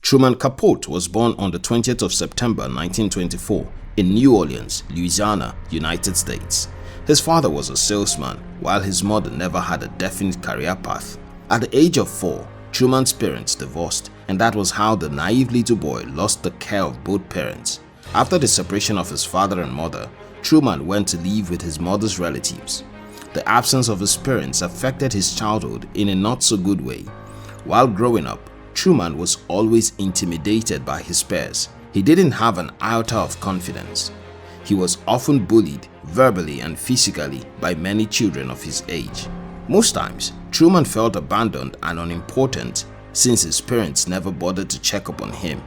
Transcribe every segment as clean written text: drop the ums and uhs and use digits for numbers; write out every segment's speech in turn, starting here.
Truman Capote was born on the 20th of September 1924 in New Orleans, Louisiana, United States. His father was a salesman, while his mother never had a definite career path. At the age of 4, Truman's parents divorced, and that was how the naive little boy lost the care of both parents. After the separation of his father and mother, Truman went to live with his mother's relatives. The absence of his parents affected his childhood in a not-so-good way. While growing up, Truman was always intimidated by his peers. He didn't have an iota of confidence. He was often bullied verbally and physically by many children of his age. Most times, Truman felt abandoned and unimportant since his parents never bothered to check up on him.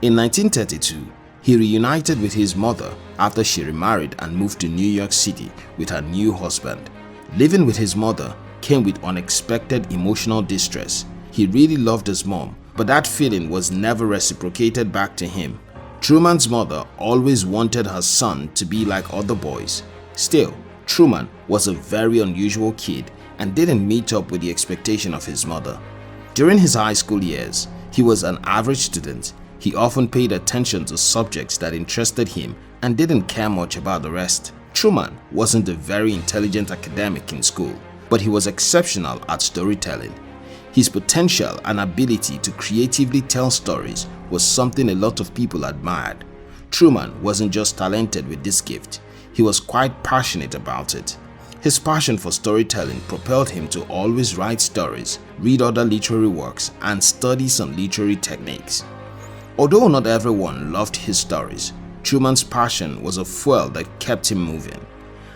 In 1932, he reunited with his mother after she remarried and moved to New York City with her new husband. Living with his mother came with unexpected emotional distress. He really loved his mom, but that feeling was never reciprocated back to him. Truman's mother always wanted her son to be like other boys. Still, Truman was a very unusual kid and didn't meet up with the expectation of his mother. During his high school years, he was an average student. He often paid attention to subjects that interested him and didn't care much about the rest. Truman wasn't a very intelligent academic in school, but he was exceptional at storytelling. His potential and ability to creatively tell stories was something a lot of people admired. Truman wasn't just talented with this gift, he was quite passionate about it. His passion for storytelling propelled him to always write stories, read other literary works, and study some literary techniques. Although not everyone loved his stories, Truman's passion was a fuel that kept him moving.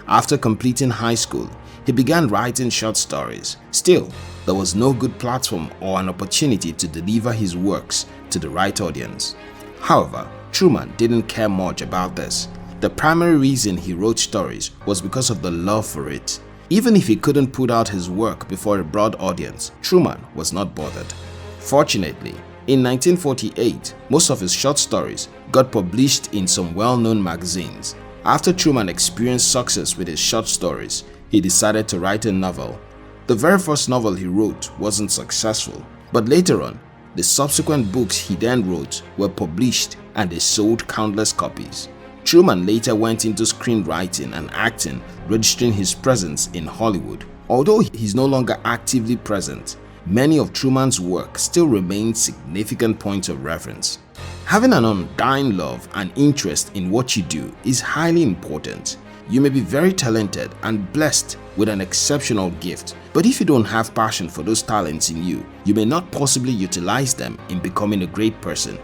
After completing high school, he began writing short stories. Still, there was no good platform or an opportunity to deliver his works to the right audience. However, Truman didn't care much about this. The primary reason he wrote stories was because of the love for it. Even if he couldn't put out his work before a broad audience, Truman was not bothered. Fortunately, in 1948, most of his short stories got published in some well-known magazines. After Truman experienced success with his short stories, he decided to write a novel. The very first novel he wrote wasn't successful, but later on, the subsequent books he then wrote were published and they sold countless copies. Truman later went into screenwriting and acting, registering his presence in Hollywood. Although he's no longer actively present, many of Truman's work still remain significant points of reference. Having an undying love and interest in what you do is highly important. You may be very talented and blessed with an exceptional gift, but if you don't have passion for those talents in you, you may not possibly utilize them in becoming a great person.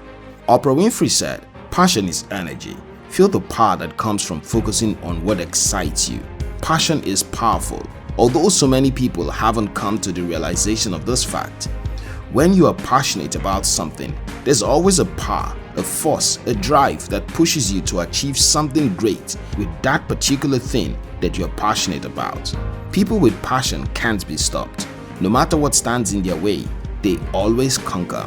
Oprah Winfrey said, "Passion is energy. Feel the power that comes from focusing on what excites you." Passion is powerful, although so many people haven't come to the realization of this fact. When you are passionate about something, there's always a power, a force, a drive that pushes you to achieve something great with that particular thing that you're passionate about. People with passion can't be stopped. No matter what stands in their way, they always conquer.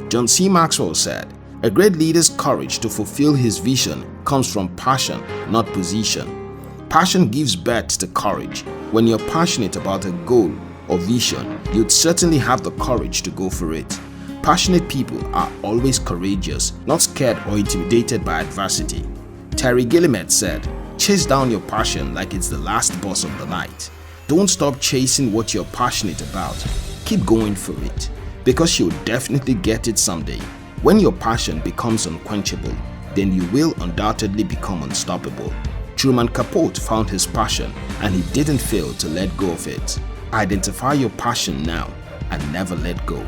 John C. Maxwell said, "A great leader's courage to fulfill his vision comes from passion, not position." Passion gives birth to courage. When you're passionate about a goal or vision, you'd certainly have the courage to go for it. Passionate people are always courageous, not scared or intimidated by adversity. Terry Gilliam said, "Chase down your passion like it's the last boss of the night." Don't stop chasing what you're passionate about. Keep going for it, because you'll definitely get it someday. When your passion becomes unquenchable, then you will undoubtedly become unstoppable. Truman Capote found his passion and he didn't fail to let go of it. Identify your passion now and never let go.